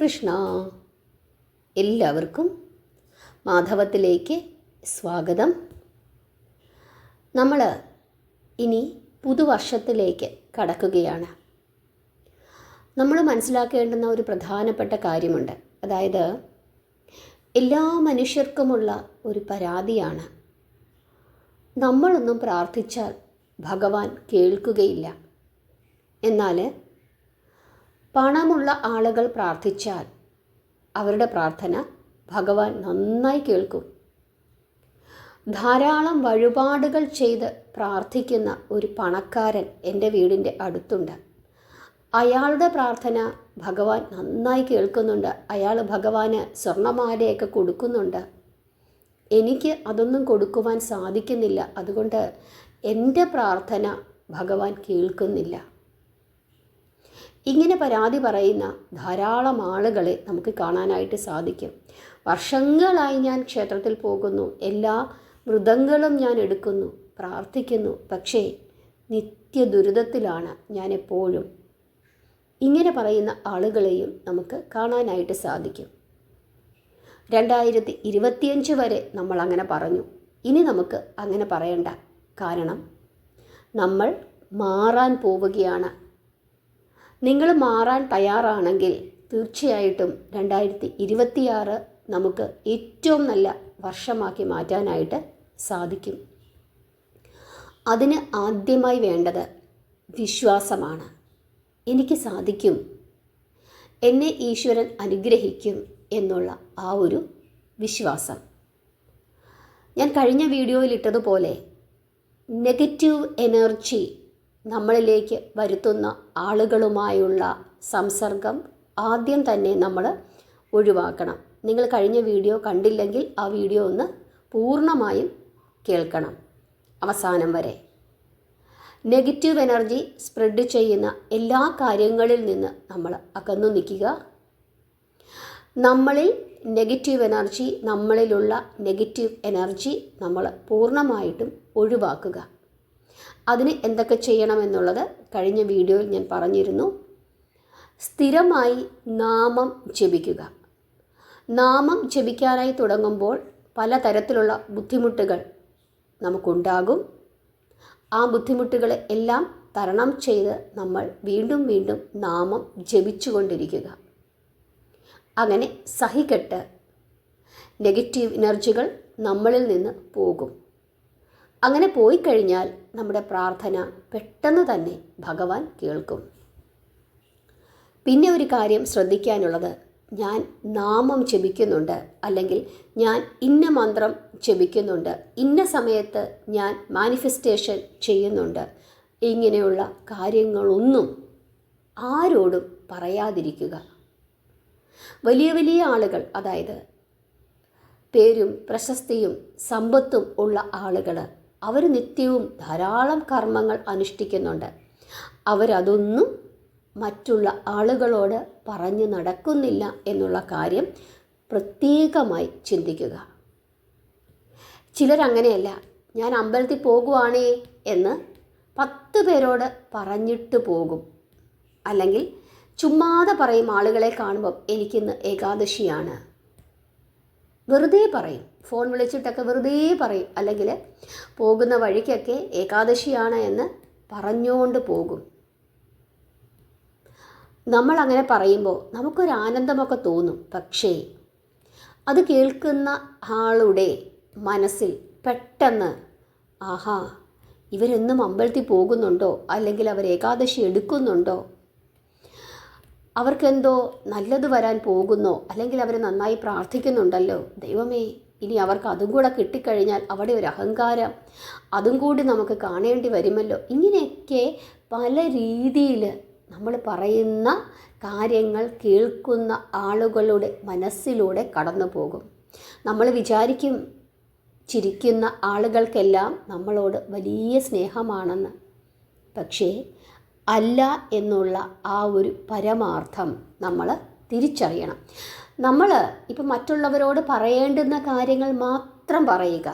കൃഷ്ണ. എല്ലാവർക്കും മാധവത്തിലേക്ക് സ്വാഗതം. നമ്മൾ ഇനി പുതുവർഷത്തിലേക്ക് കടക്കുകയാണ്. നമ്മൾ മനസ്സിലാക്കേണ്ടുന്ന ഒരു പ്രധാനപ്പെട്ട കാര്യമുണ്ട്. അതായത് എല്ലാ മനുഷ്യർക്കുമുള്ള ഒരു പരാതിയാണ്, നമ്മളൊന്നും പ്രാർത്ഥിച്ചാൽ ഭഗവാൻ കേൾക്കുകയില്ല. എന്നാൽ പണമുള്ള ആളുകൾ പ്രാർത്ഥിച്ചാൽ അവരുടെ പ്രാർത്ഥന ഭഗവാൻ നന്നായി കേൾക്കും. ധാരാളം വഴിപാടുകൾ ചെയ്ത് പ്രാർത്ഥിക്കുന്ന ഒരു പണക്കാരൻ എൻ്റെ വീടിൻ്റെ അടുത്തുണ്ട്. അയാളുടെ പ്രാർത്ഥന ഭഗവാൻ നന്നായി കേൾക്കുന്നുണ്ട്. അയാൾ ഭഗവാന് സ്വർണ്ണമാലയൊക്കെ കൊടുക്കുന്നുണ്ട്. എനിക്ക് അതൊന്നും കൊടുക്കുവാൻ സാധിക്കുന്നില്ല. അതുകൊണ്ട് എൻ്റെ പ്രാർത്ഥന ഭഗവാൻ കേൾക്കുന്നില്ല. ഇങ്ങനെ പരാതി പറയുന്ന ധാരാളം ആളുകളെ നമുക്ക് കാണാനായിട്ട് സാധിക്കും. വർഷങ്ങളായി ഞാൻ ക്ഷേത്രത്തിൽ പോകുന്നു, എല്ലാ വ്രതങ്ങളും ഞാൻ എടുക്കുന്നു, പ്രാർത്ഥിക്കുന്നു, പക്ഷേ നിത്യ ദുരിതത്തിലാണ് ഞാൻ എപ്പോഴും. ഇങ്ങനെ പറയുന്ന ആളുകളെയും നമുക്ക് കാണാനായിട്ട് സാധിക്കും. 2025 വരെ നമ്മൾ അങ്ങനെ പറഞ്ഞു. ഇനി നമുക്ക് അങ്ങനെ പറയണ്ട. കാരണം നമ്മൾ മാറാൻ പോവുകയാണ്. നിങ്ങൾ മാറാൻ തയ്യാറാണെങ്കിൽ തീർച്ചയായിട്ടും 2026 നമുക്ക് ഏറ്റവും നല്ല വർഷമാക്കി മാറ്റാനായിട്ട് സാധിക്കും. അതിന് ആദ്യമായി വേണ്ടത് വിശ്വാസമാണ്. എനിക്ക് സാധിക്കും, എന്നെ ഈശ്വരൻ അനുഗ്രഹിക്കും എന്നുള്ള ആ ഒരു വിശ്വാസം. ഞാൻ കഴിഞ്ഞ വീഡിയോയിൽ ഇട്ടതുപോലെ നെഗറ്റീവ് എനർജി നമ്മളിലേക്ക് വരുത്തുന്ന ആളുകളുമായുള്ള സംസർഗം ആദ്യം തന്നെ നമ്മൾ ഒഴിവാക്കണം. നിങ്ങൾ കഴിഞ്ഞ വീഡിയോ കണ്ടില്ലെങ്കിൽ ആ വീഡിയോ ഒന്ന് പൂർണ്ണമായും കേൾക്കണം അവസാനം വരെ. നെഗറ്റീവ് എനർജി സ്പ്രെഡ് ചെയ്യുന്ന എല്ലാ കാര്യങ്ങളിൽ നിന്ന് നമ്മൾ അകന്നു നിൽക്കുക. നമ്മളിൽ നെഗറ്റീവ് എനർജി, നമ്മളിലുള്ള നെഗറ്റീവ് എനർജി നമ്മൾ പൂർണ്ണമായിട്ടും ഒഴിവാക്കുക. അതിന് എന്തൊക്കെ ചെയ്യണമെന്നുള്ളത് കഴിഞ്ഞ വീഡിയോയിൽ ഞാൻ പറഞ്ഞിരുന്നു. സ്ഥിരമായി നാമം ജപിക്കുക. നാമം ജപിക്കാനായി തുടങ്ങുമ്പോൾ പലതരത്തിലുള്ള ബുദ്ധിമുട്ടുകൾ നമുക്കുണ്ടാകും. ആ ബുദ്ധിമുട്ടുകളെ എല്ലാം തരണം ചെയ്ത് നമ്മൾ വീണ്ടും വീണ്ടും നാമം ജപിച്ചുകൊണ്ടിരിക്കുക. അങ്ങനെ സഹികെട്ട് നെഗറ്റീവ് എനർജികൾ നമ്മളിൽ നിന്ന് പോകും. അങ്ങനെ പോയി കഴിഞ്ഞാൽ നമ്മുടെ പ്രാർത്ഥന പെട്ടെന്ന് തന്നെ ഭഗവാൻ കേൾക്കും. പിന്നെ ഒരു കാര്യം ശ്രദ്ധിക്കാനുള്ളത്, ഞാൻ നാമം ജപിക്കുന്നുണ്ട്, അല്ലെങ്കിൽ ഞാൻ ഇന്ന മന്ത്രം ജപിക്കുന്നുണ്ട്, ഇന്ന സമയത്ത് ഞാൻ മാനിഫെസ്റ്റേഷൻ ചെയ്യുന്നുണ്ട്, ഇങ്ങനെയുള്ള കാര്യങ്ങളൊന്നും ആരോടും പറയാതിരിക്കുക. വലിയ വലിയ ആളുകൾ, അതായത് പേരും പ്രശസ്തിയും സമ്പത്തും ഉള്ള ആളുകൾ, അവർ നിത്യവും ധാരാളം കർമ്മങ്ങൾ അനുഷ്ഠിക്കുന്നുണ്ട്. അവരതൊന്നും മറ്റുള്ള ആളുകളോട് പറഞ്ഞു നടക്കുന്നില്ല എന്നുള്ള കാര്യം പ്രത്യേകമായി ചിന്തിക്കുക. ചിലരങ്ങനെയല്ല, ഞാൻ അമ്പലത്തിൽ പോകുവാണേ എന്ന് 10 പേരോട് പറഞ്ഞിട്ട് പോകും. അല്ലെങ്കിൽ ചുമ്മാതെ പറയും, ആളുകളെ കാണുമ്പം എനിക്കിന്ന് ഏകാദശിയാണ്, വെറുതെ പറയും. ഫോൺ വിളിച്ചിട്ടൊക്കെ വെറുതെ പറയും. അല്ലെങ്കിൽ പോകുന്ന വഴിക്കൊക്കെ ഏകാദശിയാണ് എന്ന് പറഞ്ഞുകൊണ്ട് പോകും. നമ്മളങ്ങനെ പറയുമ്പോൾ നമുക്കൊരു ആനന്ദമൊക്കെ തോന്നും. പക്ഷേ അത് കേൾക്കുന്ന ആളുടെ മനസ്സിൽ പെട്ടെന്ന്, ആഹാ, ഇവരെന്നും അമ്പലത്തിൽ പോകുന്നുണ്ടോ, അല്ലെങ്കിൽ അവർ ഏകാദശി എടുക്കുന്നുണ്ടോ, അവർക്കെന്തോ നല്ലത് വരാൻ പോകുന്നോ, അല്ലെങ്കിൽ അവർ നന്നായി പ്രാർത്ഥിക്കുന്നുണ്ടല്ലോ, ദൈവമേ, ഇനി അവർക്ക് അതും കൂടെ കിട്ടിക്കഴിഞ്ഞാൽ അവിടെ ഒരു അഹങ്കാരം, അതും കൂടി നമുക്ക് കാണേണ്ടി വരുമല്ലോ. ഇങ്ങനെയൊക്കെ പല രീതിയിൽ നമ്മൾ പറയുന്ന കാര്യങ്ങൾ കേൾക്കുന്ന ആളുകളുടെ മനസ്സിലൂടെ കടന്നു പോകും. നമ്മൾ വിചാരിക്കും ചിരിക്കുന്ന ആളുകൾക്കെല്ലാം നമ്മളോട് വലിയ സ്നേഹമാണെന്ന്. പക്ഷേ അല്ല എന്നുള്ള ആ ഒരു പരമാർത്ഥം നമ്മൾ തിരിച്ചറിയണം. നമ്മൾ ഇപ്പം മറ്റുള്ളവരോട് പറയേണ്ടുന്ന കാര്യങ്ങൾ മാത്രം പറയുക,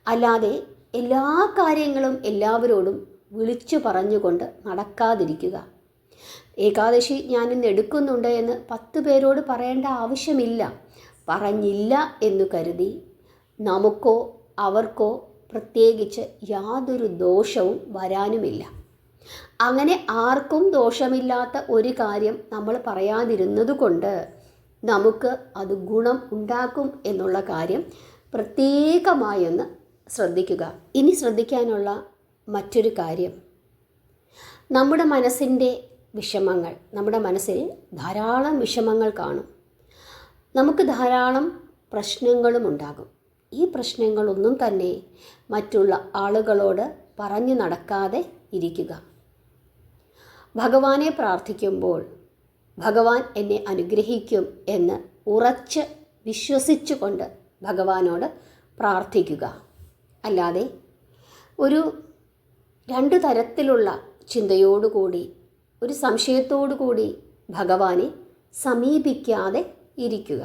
അല്ലാതെ എല്ലാ കാര്യങ്ങളും എല്ലാവരോടും വിളിച്ചു പറഞ്ഞുകൊണ്ട് നടക്കാതിരിക്കുക. ഏകാദശി ഞാനിന്ന് എടുക്കുന്നുണ്ട് എന്ന് 10 പേരോട് പറയേണ്ട ആവശ്യമില്ല. പറഞ്ഞില്ല എന്നു കരുതി നമുക്കോ അവർക്കോ പ്രത്യേകിച്ച് യാതൊരു ദോഷവും വരാനുമില്ല. അങ്ങനെ ആർക്കും ദോഷമില്ലാത്ത ഒരു കാര്യം നമ്മൾ പറയാതിരുന്നത് കൊണ്ട് നമുക്ക് അത് ഗുണം ഉണ്ടാക്കും എന്നുള്ള കാര്യം പ്രത്യേകമായൊന്ന് ശ്രദ്ധിക്കുക. ഇനി ശ്രദ്ധിക്കാനുള്ള മറ്റൊരു കാര്യം, നമ്മുടെ മനസ്സിൻ്റെ വിഷമങ്ങൾ, നമ്മുടെ മനസ്സിൽ ധാരാളം വിഷമങ്ങൾ കാണും. നമുക്ക് ധാരാളം പ്രശ്നങ്ങളും ഉണ്ടാകും. ഈ പ്രശ്നങ്ങളൊന്നും തന്നെ മറ്റുള്ള ആളുകളോട് പറഞ്ഞു നടക്കാതെ ഇരിക്കുക. ഭഗവാനെ പ്രാർത്ഥിക്കുമ്പോൾ ഭഗവാൻ എന്നെ അനുഗ്രഹിക്കും എന്ന് ഉറച്ച് വിശ്വസിച്ചുകൊണ്ട് ഭഗവാനോട് പ്രാർത്ഥിക്കുക. അല്ലാതെ ഒരു 2 തരത്തിലുള്ള ചിന്തയോടുകൂടി, ഒരു സംശയത്തോടുകൂടി ഭഗവാനെ സമീപിക്കാതെ ഇരിക്കുക.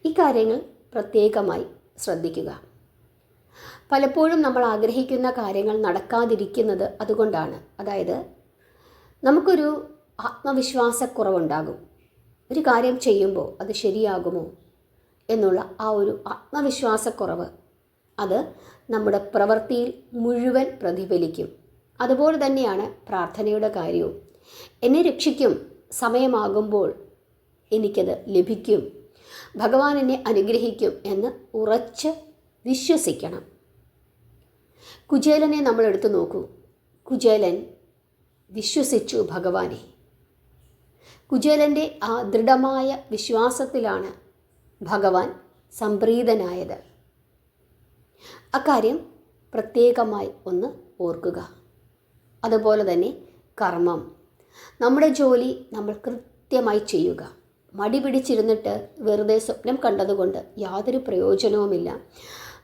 ഇക്കാര്യങ്ങൾ പ്രത്യേകമായി ശ്രദ്ധിക്കുക. പലപ്പോഴും നമ്മൾ ആഗ്രഹിക്കുന്ന കാര്യങ്ങൾ നടക്കാതിരിക്കുന്നത് അതുകൊണ്ടാണ്. അതായത് നമുക്കൊരു ആത്മവിശ്വാസക്കുറവുണ്ടാകും. ഒരു കാര്യം ചെയ്യുമ്പോൾ അത് ശരിയാകുമോ എന്നുള്ള ആ ഒരു ആത്മവിശ്വാസക്കുറവ് അത് നമ്മുടെ പ്രവൃത്തിയിൽ മുഴുവൻ പ്രതിഫലിക്കും. അതുപോലെ തന്നെയാണ് പ്രാർത്ഥനയുടെ കാര്യവും. എന്നെ രക്ഷിക്കും, സമയമാകുമ്പോൾ എനിക്കത് ലഭിക്കും, ഭഗവാൻ എന്നെ അനുഗ്രഹിക്കും എന്ന് ഉറച്ച് വിശ്വസിക്കണം. കുചേലനെ നമ്മൾ എടുത്തു നോക്കൂ. കുചേലൻ വിശ്വസിച്ചു ഭഗവാനെ. കുചേലൻ്റെ ആ ദൃഢമായ വിശ്വാസത്തിലാണ് ഭഗവാൻ സംപ്രീതനായത്. അക്കാര്യം പ്രത്യേകമായി ഒന്ന് ഓർക്കുക. അതുപോലെ തന്നെ കർമ്മം, നമ്മുടെ ജോലി നമ്മൾ കൃത്യമായി ചെയ്യുക. മടി പിടിച്ചിരുന്നിട്ട് വെറുതെ സ്വപ്നം കണ്ടതുകൊണ്ട് യാതൊരു പ്രയോജനവുമില്ല.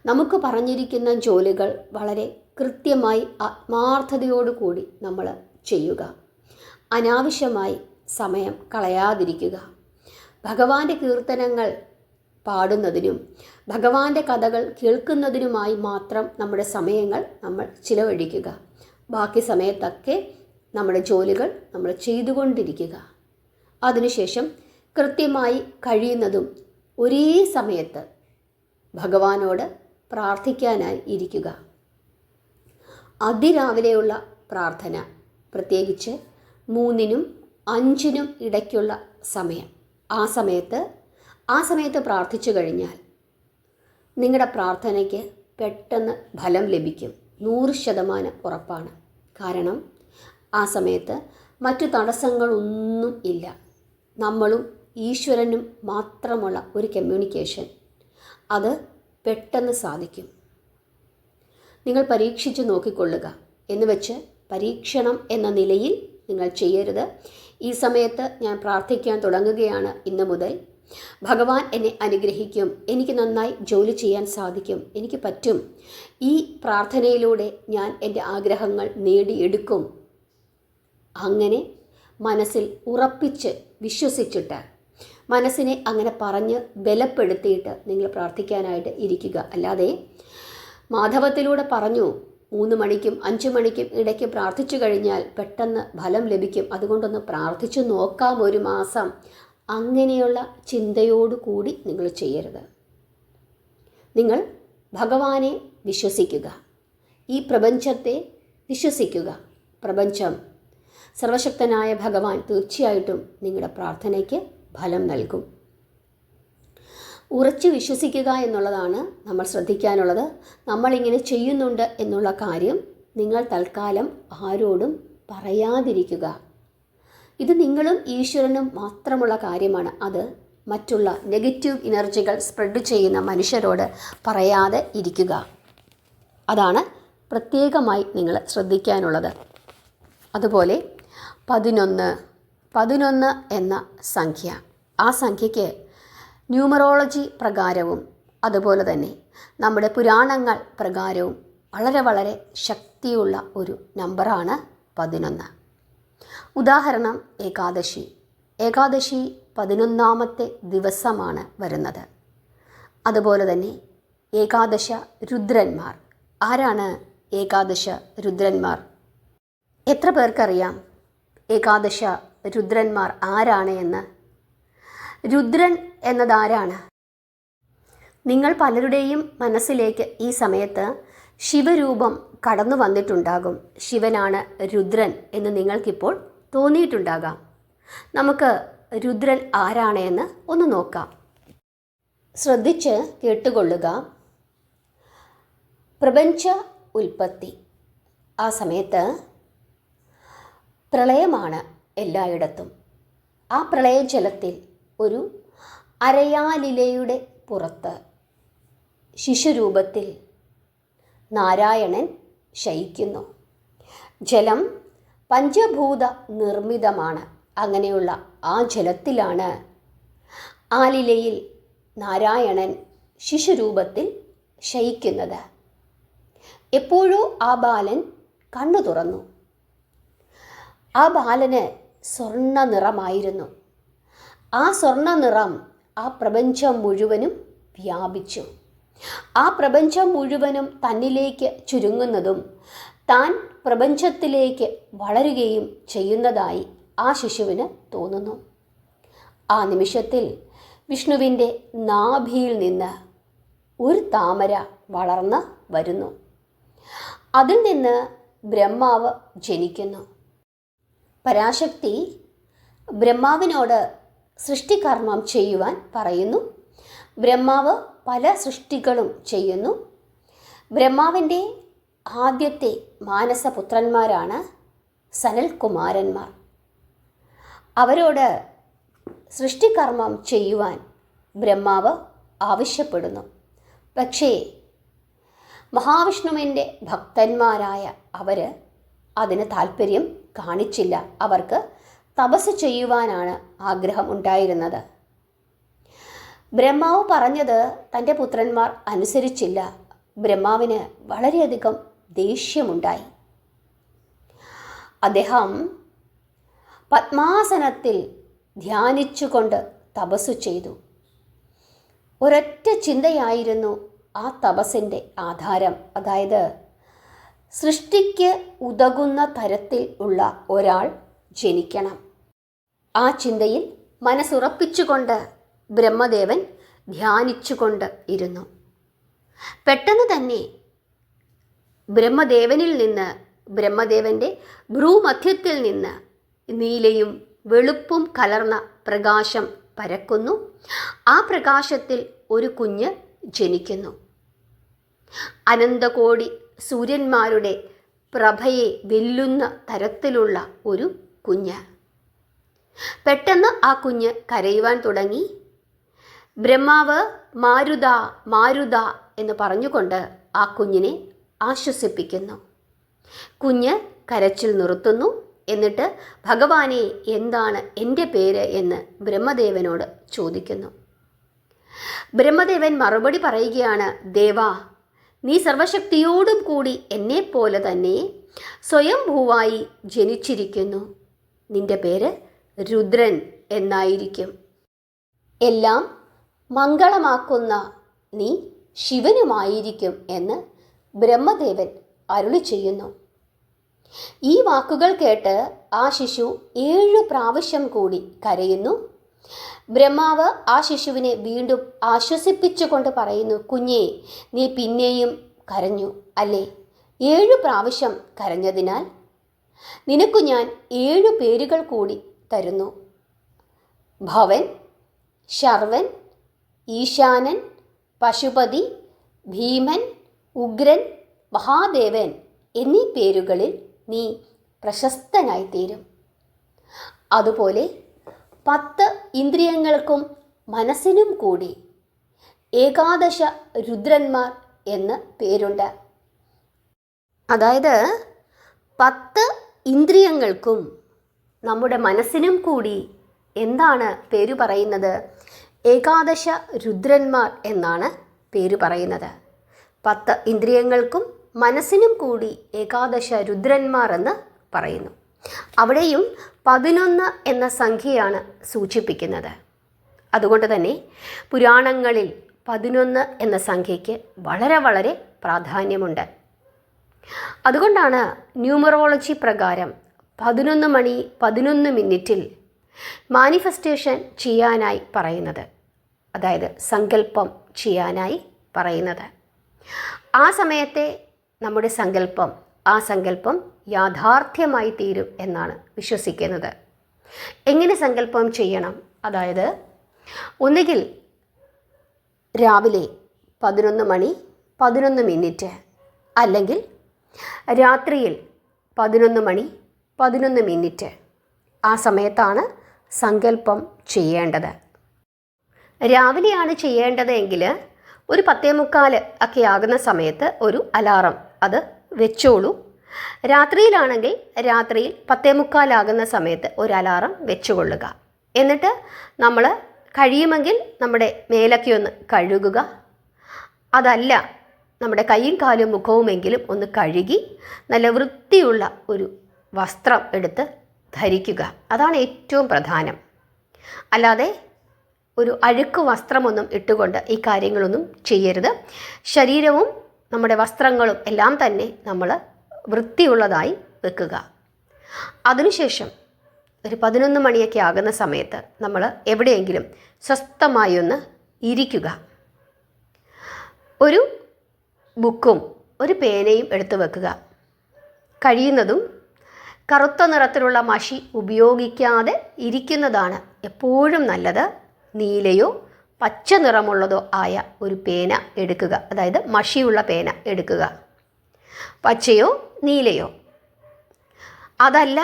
നമുക്ക് പറഞ്ഞിരിക്കുന്ന ജോലികൾ വളരെ കൃത്യമായി ആത്മാർത്ഥതയോടുകൂടി നമ്മൾ ചെയ്യുക. അനാവശ്യമായി സമയം കളയാതിരിക്കുക. ഭഗവാന്റെ കീർത്തനങ്ങൾ പാടുന്നതിനും ഭഗവാന്റെ കഥകൾ കേൾക്കുന്നതിനുമായി മാത്രം നമ്മുടെ സമയങ്ങൾ നമ്മൾ ചിലവഴിക്കുക. ബാക്കി സമയത്തൊക്കെ നമ്മുടെ ജോലികൾ നമ്മൾ ചെയ്തുകൊണ്ടിരിക്കുക. അതിനുശേഷം കൃത്യമായി കഴിയുന്നതും ഒരേ സമയത്ത് ഭഗവാനോട് പ്രാർത്ഥിക്കാനായി ഇരിക്കുക. അതിരാവിലെയുള്ള പ്രാർത്ഥന, പ്രത്യേകിച്ച് 3-നും 5-നും ഇടയ്ക്കുള്ള സമയം, ആ സമയത്ത് പ്രാർത്ഥിച്ചു കഴിഞ്ഞാൽ നിങ്ങളുടെ പ്രാർത്ഥനയ്ക്ക് പെട്ടെന്ന് ഫലം ലഭിക്കും. 100% ഉറപ്പാണ്. കാരണം ആ സമയത്ത് മറ്റു തടസ്സങ്ങളൊന്നും ഇല്ല. നമ്മളും ഈശ്വരനും മാത്രമുള്ള ഒരു കമ്മ്യൂണിക്കേഷൻ, അത് പെട്ടെന്ന് സാധിക്കും. നിങ്ങൾ പരീക്ഷിച്ച് നോക്കിക്കൊള്ളുക. എന്ന് വെച്ച് പരീക്ഷണം എന്ന നിലയിൽ നിങ്ങൾ ചെയ്യരുത്. ഈ സമയത്ത് ഞാൻ പ്രാർത്ഥിക്കാൻ തുടങ്ങുകയാണ് ഇന്ന് മുതൽ. ഭഗവാൻ എന്നെ അനുഗ്രഹിക്കും, എനിക്ക് നന്നായി ജോലി ചെയ്യാൻ സാധിക്കും, എനിക്ക് പറ്റും, ഈ പ്രാർത്ഥനയിലൂടെ ഞാൻ എൻ്റെ ആഗ്രഹങ്ങൾ നേടിയെടുക്കും. അങ്ങനെ മനസ്സിൽ ഉറപ്പിച്ച് വിശ്വസിച്ചിട്ട് മനസ്സിനെ അങ്ങനെ പറഞ്ഞ് ബലപ്പെടുത്തിയിട്ട് നിങ്ങൾ പ്രാർത്ഥിക്കാനായിട്ട് ഇരിക്കുക. അല്ലാതെ മാധവത്തിലൂടെ പറഞ്ഞു 3 മണിക്കും 5 മണിക്കും ഇടയ്ക്ക് പ്രാർത്ഥിച്ചു കഴിഞ്ഞാൽ പെട്ടെന്ന് ഫലം ലഭിക്കും, അതുകൊണ്ടൊന്ന് പ്രാർത്ഥിച്ചു നോക്കാം 1 മാസം, അങ്ങനെയുള്ള ചിന്തയോടുകൂടി നിങ്ങൾ ചെയ്യരുത്. നിങ്ങൾ ഭഗവാനെ വിശ്വസിക്കുക, ഈ പ്രപഞ്ചത്തെ വിശ്വസിക്കുക. പ്രപഞ്ചം, സർവശക്തനായ ഭഗവാൻ തീർച്ചയായിട്ടും നിങ്ങളുടെ പ്രാർത്ഥനയ്ക്ക് ഫലം നൽകും. ഉറച്ചു വിശ്വസിക്കുക എന്നുള്ളതാണ് നമ്മൾ ശ്രദ്ധിക്കാനുള്ളത്. നമ്മളിങ്ങനെ ചെയ്യുന്നുണ്ട് എന്നുള്ള കാര്യം നിങ്ങൾ തൽക്കാലം ആരോടും പറയാതിരിക്കുക. ഇത് നിങ്ങളും ഈശ്വരനും മാത്രമുള്ള കാര്യമാണ്. അത് മറ്റുള്ള നെഗറ്റീവ് എനർജികൾ സ്പ്രെഡ് ചെയ്യുന്ന മനുഷ്യരോട് പറയാതെ ഇരിക്കുക. അതാണ് പ്രത്യേകമായി നിങ്ങൾ ശ്രദ്ധിക്കാനുള്ളത്. അതുപോലെ 11 എന്ന സംഖ്യ, ആ സംഖ്യയ്ക്ക് ന്യൂമറോളജി പ്രകാരവും അതുപോലെ തന്നെ നമ്മുടെ പുരാണങ്ങൾ പ്രകാരവും വളരെ ശക്തിയുള്ള ഒരു നമ്പറാണ് 11. ഉദാഹരണം ഏകാദശി 11ാമത്തെ ദിവസമാണ് വരുന്നത്. അതുപോലെ തന്നെ ഏകാദശ രുദ്രന്മാർ. ആരാണ് ഏകാദശ രുദ്രന്മാർ? എത്ര പേർക്കറിയാം ഏകാദശ രുദ്രന്മാർ ആരാണ് എന്ന്. രുദ്രൻ എന്നതാരാണ്? നിങ്ങൾ പലരുടെയും മനസ്സിലേക്ക് ഈ സമയത്ത് ശിവരൂപം കടന്നു വന്നിട്ടുണ്ടാകും. ശിവനാണ് രുദ്രൻ എന്ന് നിങ്ങൾക്കിപ്പോൾ തോന്നിയിട്ടുണ്ടാകാം. നമുക്ക് രുദ്രൻ ആരാണ് എന്ന് ഒന്ന് നോക്കാം. ശ്രദ്ധിച്ച് കേട്ടുകൊള്ളുക. പ്രപഞ്ച ഉൽപ്പത്തി. ആ സമയത്ത് പ്രളയമാണ് എല്ലായിടത്തും. ആ പ്രളയജലത്തിൽ ഒരു അരയാലിലയുടെ പുറത്ത് ശിശുരൂപത്തിൽ നാരായണൻ ശയിക്കുന്നു. ജലം പഞ്ചഭൂത നിർമ്മിതമാണ്. അങ്ങനെയുള്ള ആ ജലത്തിലാണ് ആലിലയിൽ നാരായണൻ ശിശുരൂപത്തിൽ ശയിക്കുന്നത്. എപ്പോഴോ ആ ബാലൻ കണ്ണു തുറന്നു. ആ ബാലന് സ്വർണ്ണ നിറമായിരുന്നു. ആ സ്വർണ്ണ നിറം ആ പ്രപഞ്ചം മുഴുവനും വ്യാപിച്ചു. ആ പ്രപഞ്ചം മുഴുവനും തന്നിലേക്ക് ചുരുങ്ങുന്നതും താൻ പ്രപഞ്ചത്തിലേക്ക് വളരുകയും ചെയ്യുന്നതായി ആ ശിശുവിന് തോന്നുന്നു. ആ നിമിഷത്തിൽ വിഷ്ണുവിൻ്റെ നാഭിയിൽ നിന്ന് ഒരു താമര വളർന്ന് വരുന്നു. അതിൽ നിന്ന് ബ്രഹ്മാവ് ജനിക്കുന്നു. പരാശക്തി ബ്രഹ്മാവിനോട് സൃഷ്ടികർമ്മം ചെയ്യുവാൻ പറയുന്നു. ബ്രഹ്മാവ് പല സൃഷ്ടികളും ചെയ്യുന്നു. ബ്രഹ്മാവിൻ്റെ ആദ്യത്തെ മാനസപുത്രന്മാരാണ് സനൽകുമാരന്മാർ. അവരോട് സൃഷ്ടികർമ്മം ചെയ്യുവാൻ ബ്രഹ്മാവ് ആവശ്യപ്പെടുന്നു. പക്ഷേ മഹാവിഷ്ണുവിൻ്റെ ഭക്തന്മാരായ അവർ അതിന് താല്പര്യം കാണിച്ചില്ല. അവർക്ക് തപസ് ചെയ്യുവാനാണ് ആഗ്രഹം ഉണ്ടായിരുന്നത്. ബ്രഹ്മാവ് പറഞ്ഞത് തൻ്റെ പുത്രന്മാർ അനുസരിച്ചില്ല. ബ്രഹ്മാവിന് വളരെയധികം ദേഷ്യമുണ്ടായി. അദ്ദേഹം പത്മാസനത്തിൽ ധ്യാനിച്ചുകൊണ്ട് തപസ്സു ചെയ്തു. ഒരൊറ്റ ചിന്തയായിരുന്നു ആ തപസ്സിൻ്റെ ആധാരം. അതായത് സൃഷ്ടിക്ക് ഉതകുന്ന തരത്തിൽ ഉള്ള ഒരാൾ ജനിക്കണം. ആ ചിന്തയിൽ മനസ്സുറപ്പിച്ചുകൊണ്ട് ബ്രഹ്മദേവൻ ധ്യാനിച്ചുകൊണ്ട് ഇരുന്നു. പെട്ടെന്ന് തന്നെ ബ്രഹ്മദേവനിൽ നിന്ന്, ബ്രഹ്മദേവൻ്റെ ഭ്രൂമധ്യത്തിൽ നിന്ന് നീലയും വെളുപ്പും കലർന്ന പ്രകാശം പരക്കുന്നു. ആ പ്രകാശത്തിൽ ഒരു കുഞ്ഞ് ജനിക്കുന്നു. അനന്തകോടി സൂര്യന്മാരുടെ പ്രഭയെ വെല്ലുന്ന തരത്തിലുള്ള ഒരു കുഞ്ഞ്. പെട്ടെന്ന് ആ കുഞ്ഞ് കരയുവാൻ തുടങ്ങി. ബ്രഹ്മാവ് മാരുത മാരുത എന്ന് പറഞ്ഞുകൊണ്ട് ആ കുഞ്ഞിനെ ആശ്വസിപ്പിക്കുന്നു. കുഞ്ഞ് കരച്ചിൽ നിർത്തുന്നു. എന്നിട്ട് ഭഗവാനെ, എന്താണ് എൻ്റെ പേര് എന്ന് ബ്രഹ്മദേവനോട് ചോദിക്കുന്നു. ബ്രഹ്മദേവൻ മറുപടി പറയുകയാണ്, ദേവാ, നീ സർവശക്തിയോടും കൂടി എന്നെപ്പോലെ തന്നെ സ്വയംഭൂവായി ജനിച്ചിരിക്കുന്നു. നിന്റെ പേര് രുദ്രൻ എന്നായിരിക്കും. എല്ലാം മംഗളമാക്കുന്ന നീ ശിവനുമായിരിക്കും എന്ന് ബ്രഹ്മദേവൻ അരുളി ചെയ്യുന്നു. ഈ വാക്കുകൾ കേട്ട് ആ ശിശു 7 പ്രാവശ്യം കൂടി കരയുന്നു. ബ്രഹ്മാവ് ആ ശിശുവിനെ വീണ്ടും ആശ്വസിപ്പിച്ചുകൊണ്ട് പറയുന്നു, കുഞ്ഞേ, നീ പിന്നെയും കരഞ്ഞു അല്ലേ? 7 പ്രാവശ്യം കരഞ്ഞതിനാൽ നിനക്കു ഞാൻ 7 പേരുകൾ കൂടി തരുന്നു. ഭവൻ, ശർവൻ, ഈശാനൻ, പശുപതി, ഭീമൻ, ഉഗ്രൻ, മഹാദേവൻ എന്നീ പേരുകളിൽ നീ പ്രശസ്തനായിത്തീരും. അതുപോലെ 10 ഇന്ദ്രിയങ്ങൾക്കും മനസ്സിനും കൂടി ഏകാദശ രുദ്രന്മാർ എന്ന് പേരുണ്ട്. അതായത് 10 ഇന്ദ്രിയങ്ങൾക്കും നമ്മുടെ മനസ്സിനും കൂടി എന്താണ് പേര് പറയുന്നത്? ഏകാദശ രുദ്രന്മാർ എന്നാണ് പേര് പറയുന്നത്. 10 ഇന്ദ്രിയങ്ങൾക്കും മനസ്സിനും കൂടി ഏകാദശ രുദ്രന്മാർ എന്ന് പറയുന്നു. അവിടെയും 11 എന്ന സംഖ്യയാണ് സൂചിപ്പിക്കുന്നത്. അതുകൊണ്ട് തന്നെ പുരാണങ്ങളിൽ 11 എന്ന സംഖ്യയ്ക്ക് വളരെ വളരെ പ്രാധാന്യമുണ്ട്. അതുകൊണ്ടാണ് ന്യൂമറോളജി പ്രകാരം 11 മണി 11 മിനിറ്റിൽ മാനിഫെസ്റ്റേഷൻ ചെയ്യാനായി പറയുന്നത്, അതായത് സങ്കല്പം ചെയ്യാനായി പറയുന്നത്. ആ സമയത്തെ നമ്മുടെ സങ്കല്പം യാഥാർത്ഥ്യമായി തീരും എന്നാണ് വിശ്വസിക്കുന്നത്. എങ്ങനെ സങ്കല്പം ചെയ്യണം? അതായത് ഒന്നുകിൽ രാവിലെ 11 മണി 11 മിനിറ്റ്, അല്ലെങ്കിൽ രാത്രിയിൽ 11 മണി 11 മിനിറ്റ്. ആ സമയത്താണ് സങ്കല്പം ചെയ്യേണ്ടത്. രാവിലെയാണ് ചെയ്യേണ്ടത് എങ്കിൽ ഒരു 10:45 ഒക്കെ ആകുന്ന സമയത്ത് ഒരു അലാറം അത് വെച്ചോളൂ. രാത്രിയിലാണെങ്കിൽ രാത്രിയിൽ 10:45 ആകുന്ന സമയത്ത് ഒരു അലാറം വെച്ചുകൊള്ളുക. എന്നിട്ട് നമ്മൾ കഴിയുമെങ്കിൽ നമ്മുടെ മേലൊക്കെ ഒന്ന് കഴുകുക. അതല്ല നമ്മുടെ കൈയും കാലും മുഖവുമെങ്കിലും ഒന്ന് കഴുകി നല്ല വൃത്തിയുള്ള ഒരു വസ്ത്രം എടുത്ത് ധരിക്കുക. അതാണ് ഏറ്റവും പ്രധാനം. അല്ലാതെ ഒരു അഴുക്ക് വസ്ത്രമൊന്നും ഇട്ടുകൊണ്ട് ഈ കാര്യങ്ങളൊന്നും ചെയ്യരുത്. ശരീരവും നമ്മുടെ വസ്ത്രങ്ങളും എല്ലാം തന്നെ നമ്മൾ വൃത്തിയുള്ളതായി വെക്കുക. അതിനുശേഷം ഒരു 11 മണിയൊക്കെ ആകുന്ന സമയത്ത് നമ്മൾ എവിടെയെങ്കിലും സ്വസ്ഥമായി ഒന്ന് ഇരിക്കുക. ഒരു ബുക്കും ഒരു പേനയും എടുത്തു വെക്കുക. കഴിയുന്നതും കറുത്ത നിറത്തിലുള്ള മഷി ഉപയോഗിക്കാതെ ഇരിക്കുന്നതാണ് എപ്പോഴും നല്ലത്. നീലയോ പച്ച നിറമുള്ളതോ ആയ ഒരു പേന എടുക്കുക. അതായത് മഷിയുള്ള പേന എടുക്കുക. പച്ചയോ നീലയോ. അതല്ല,